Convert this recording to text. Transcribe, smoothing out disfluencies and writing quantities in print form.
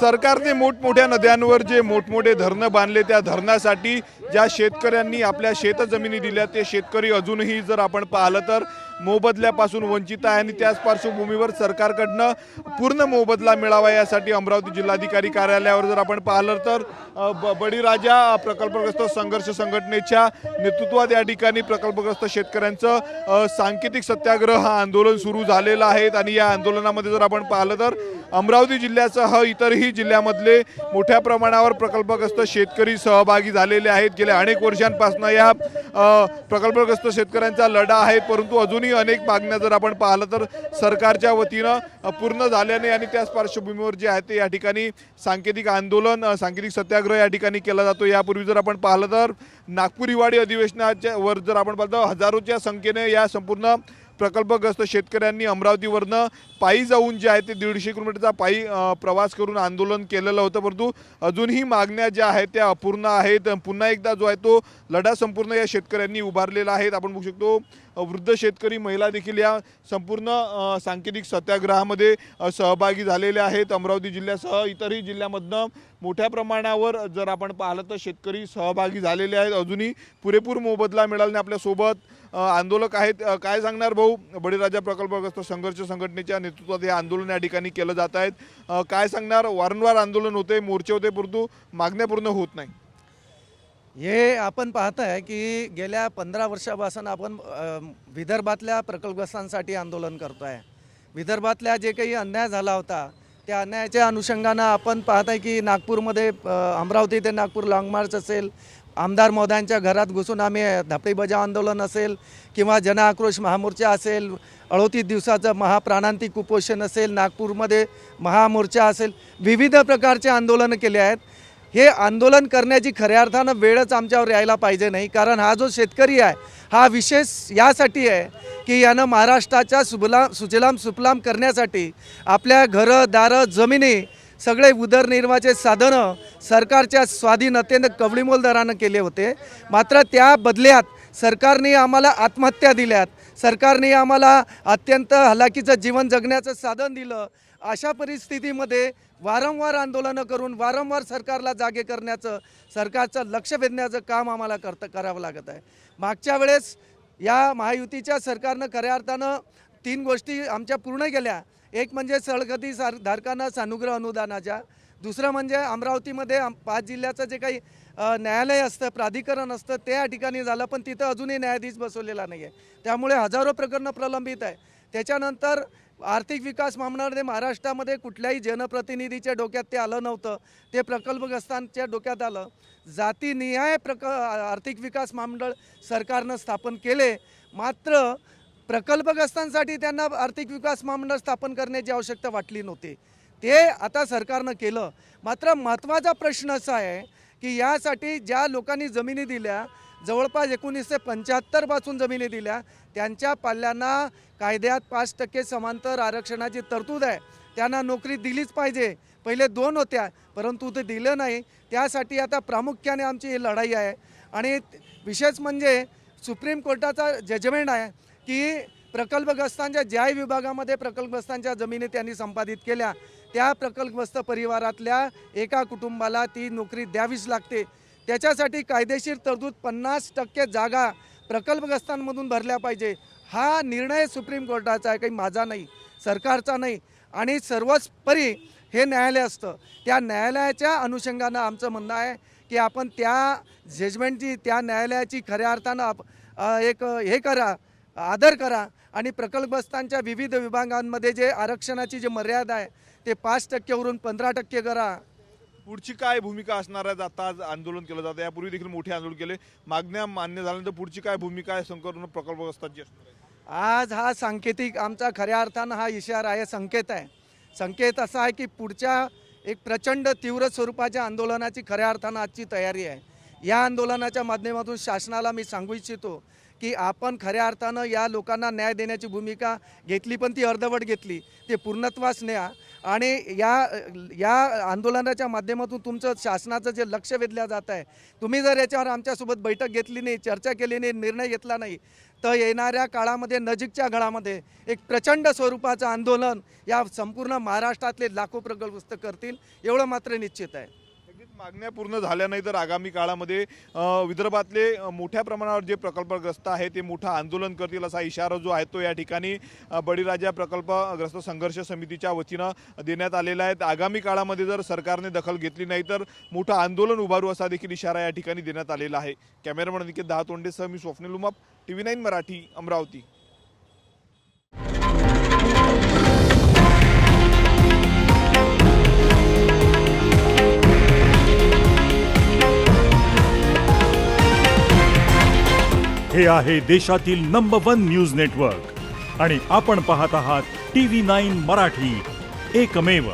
सरकारने मोठमोठ्या नद्यांवर जे मोठमोठे धरणं बांधले त्या धरणासाठी ज्या शेतकऱ्यांनी आपल्या शेतजमिनी दिल्या ते शेतकरी अजूनही जर आपण पाहिलं तर मोबदल्यापासून वंचित आहे आणि त्याच पार्श्वभूमीवर सरकारकडनं पूर्ण मोबदला मिळावा यासाठी अमरावती जिल्हाधिकारी कार्यालयावर जर आपण पाहिलं तर बळीराजा प्रकल्पग्रस्त संघर्ष संघटनेच्या नेतृत्वात या ठिकाणी प्रकल्पग्रस्त शेतकऱ्यांचं सांकेतिक सत्याग्रह हा आंदोलन सुरू झालेलं आहे आणि या आंदोलनामध्ये जर आपण पाहिलं तर अमरावती जिल्ह्यासह इतरही जिल्ह्यामधले मोठ्या प्रमाणावर प्रकल्पग्रस्त शेतकरी सहभागी झालेले आहेत। गेल्या अनेक वर्षांपासून या प्रकल्पग्रस्त शेतकऱ्यांचा लढा आहे, परंतु अजूनही अनेक मागण्या जर आपण पाहिलं तर सरकारच्या वतीनं पूर्ण झाल्याने आणि त्याच पार्श्वभूमीवर जे आहे ते या ठिकाणी सांकेतिक आंदोलन सांकेतिक सत्याग्रह या ठिकाणी केला जातो। यापूर्वी जर आपण पाहिलं तर नागपूर हिवाळी अधिवेशनाच्या वर जर आपण पाहिलं हजारोच्या संख्येने या संपूर्ण प्रकल्पग्रस्त शेतकऱ्यांनी अमरावतीवरनं पायी जाऊन जे आहे ते 150 किलोमीटरचा पायी प्रवास करून आंदोलन केलेलं होतं, परंतु अजूनही मागण्या ज्या आहेत त्या अपूर्ण आहेत। पुन्हा एकदा जो आहे तो लढा संपूर्ण या शेतकऱ्यांनी उभारलेला आहे। आपण बघू शकतो वृद्ध शेतकरी महिला देखील या संपूर्ण सांकेतिक सत्याग्रहामध्ये सहभागी झालेले आहेत। अमरावती जिल्ह्यासह इतरही जिल्ह्यामधनं मोठ्या प्रमाणावर जर आपण पाहिलं तर शेतकरी सहभागी झालेले आहेत। अजूनही पुरेपूर मोबदला मिळाला नाही। आपल्यासोबत आंदोलक आहेत, काय सांगणार भाऊ? बळीराजा प्रकल्पग्रस्त संघर्ष संघटनेच्या नेतृत्वात हे आंदोलन या ठिकाणी केलं जात आहेत, काय सांगणार? वारंवार आंदोलन होते, मोर्चे होते, परंतु मागण्या पूर्ण होत नाही। हे आपण पाहताय की गेल्या 15 वर्षापासून आपण विदर्भातल्या प्रकल्पग्रस्तांसाठी आंदोलन करतोय। विदर्भातल्या जे काही अन्याय झाला होता त्या अन्यायाच्या अनुषंगानं आपण पाहताय की नागपूरमध्ये अमरावती ते नागपूर लॉंग मार्च असेल, आमदार महोदयांच्या घरात घुसून आम्ही धापडी बजाव आंदोलन असेल किंवा जनआक्रोश महामोर्चा असेल, 38 दिवसाचं महाप्राणांतिक उपोषण असेल, नागपूरमध्ये महामोर्चा असेल, विविध प्रकारचे आंदोलनं केले आहेत। हे आंदोलन करण्याची खऱ्या अर्थानं वेळच आमच्यावर यायला पाहिजे नाही, कारण हा जो शेतकरी आहे हा विशेष यासाठी आहे की यानं महाराष्ट्राच्या सुजलाम सुफलाम करण्यासाठी आपल्या घरं दारं जमिनी सगळे उदरनिर्वाहाचे साधनं सरकारच्या स्वाधीनतेनं कवडीमोल दरानं केले होते, मात्र त्या बदल्यात सरकारने आम्हाला आत्महत्या दिल्यात, सरकारने आम्हाला अत्यंत हलाखीचं जीवन जगण्याचं साधन दिलं। अशा परिस्थितीमध्ये वारंवार आंदोलनं करून वारंवार सरकारला जागे करण्याचं सरकारचं लक्ष वेधण्याचं काम आम्हाला करावं लागत आहे। मागच्या वेळेस या महायुतीच्या सरकारनं खऱ्या अर्थानं 3 गोष्टी आमच्या पूर्ण केल्या। एक म्हणजे सळगती धारकांना सानुग्रह अनुदानाच्या, दुसरं म्हणजे अमरावतीमध्ये 5 जिल्ह्याचं जे काही न्यायालय असतं प्राधिकरण असतं ते या ठिकाणी झालं, पण तिथं अजूनही न्यायाधीश बसवलेला नाही आहे, त्यामुळे हजारो प्रकरणं प्रलंबित आहे। त्याच्यानंतर आर्थिक विकास महामंडळाने महाराष्ट्रामध्ये कुठल्याही जनप्रतिनिधीच्या डोक्यात ते आलं नव्हतं, ते प्रकल्पग्रस्तांच्या डोक्यात आलं। जातीनिहाय आर्थिक विकास महामंडळ सरकारनं स्थापन केले, मात्र प्रकल्पग्रस्तांसाठी त्यांना आर्थिक विकास महामंडळ स्थापन करण्याची आवश्यकता वाटली नव्हती, ते आता सरकारनं केलं। मात्र महत्त्वाचा प्रश्न असा आहे की यासाठी ज्या लोकांनी जमिनी दिल्या, जवळपास 1975 पासून जमिनी दिल्या, त्यांच्या पाल्यांना कायद्यात 5% समांतर आरक्षणाची तरतूद आहे, त्यांना नोकरी दिलीच पाहिजे। पहिले 2 होत्या, परंतु ते दिलं नाही। त्यासाठी आता प्रामुख्याने आमची ही लढाई आहे आणि विशेष म्हणजे सुप्रीम कोर्टाचा जजमेंट आहे की प्रकल्पग्रस्तांच्या ज्याही विभागामध्ये प्रकल्पग्रस्तांच्या जमिनी त्यांनी संपादित केल्या त्या प्रकल्पग्रस्त परिवारातल्या एका कुटुंबाला ती नोकरी द्यावीच लागते। त्याच्यासाठी कायदेशीर तरतूद 50% जागा प्रकल्पग्रस्तांमधून भरल्या पाहिजे। हा निर्णय सुप्रीम कोर्टाचा आहे, काही माझा नाही, सरकारचा नाही, आणि सर्वोपरी हे न्यायालय असतं। त्या न्यायालयाच्या अनुषंगानं आमचं म्हणणं आहे की आपण त्या जजमेंटची त्या न्यायालयाची खऱ्या अर्थानं एक हे करा, आदर करा आणि प्रकल्पग्रस्तांच्या विविध विभागांमध्ये जे आरक्षणाची जी मर्यादा आहे ते 5% वरून 15% करा। पुढची काय भूमिका असणार आहे? आता आज आंदोलन केलं जातं, यापूर्वी देखील मोठे आंदोलन केले, मागण्या मान्य झाल्यानंतर पुढची काय भूमिका आहे संपूर्ण प्रकल्पग्रस्तांची असणार आहे? आज हा सांकेतिक आमचा खऱ्या अर्थानं हा इशारा आहे, संकेत आहे। संकेत असा आहे की पुढच्या एक प्रचंड तीव्र स्वरूपाच्या आंदोलनाची खऱ्या अर्थानं आजची तयारी आहे। या आंदोलनाच्या माध्यमातून शासनाला मी सांगू इच्छितो की आपण खऱ्या अर्थानं या लोकांना न्याय देण्याची भूमिका घेतली, पण ती अर्धवट घेतली, ते पूर्णत्वास न्या आणि या आंदोलनाच्या माध्यमातून तुमचं शासनाचं जे लक्ष वेधलं जात आहे, तुम्ही जर याच्यावर आमच्यासोबत बैठक घेतली नाही, चर्चा केली नाही, निर्णय घेतला नाही, तर येणाऱ्या काळामध्ये नजीकच्या काळामध्ये एक प्रचंड स्वरूपाचं आंदोलन या संपूर्ण महाराष्ट्रातले लाखो प्रकल्पग्रस्त करतील, एवढं मात्र निश्चित आहे. नक्कीच मागण्या पूर्ण झाल्या नाही तर आगामी काळामध्ये विदर्भातले मोठ्या प्रमाणावर जे प्रकल्पग्रस्त आहे ते मोठं आंदोलन करतील असा इशारा जो आहे तो या ठिकाणी बळीराजा प्रकल्पग्रस्त संघर्ष समितीच्या वतीनं देण्यात आलेला आहे. आगामी काळामध्ये जर सरकारने दखल घेतली नाही तर मोठं आंदोलन उभारू असा देखील इशारा या ठिकाणी देण्यात आलेला आहे. कॅमेरामन निकेत दहातोंडेसह मी स्वप्नील उमाप, TV9 मराठी, अमरावती. हे आहे देशातील नंबर 1 न्यूज नेटवर्क आणि आपण पाहत आहात TV9 मराठी, एकमेव.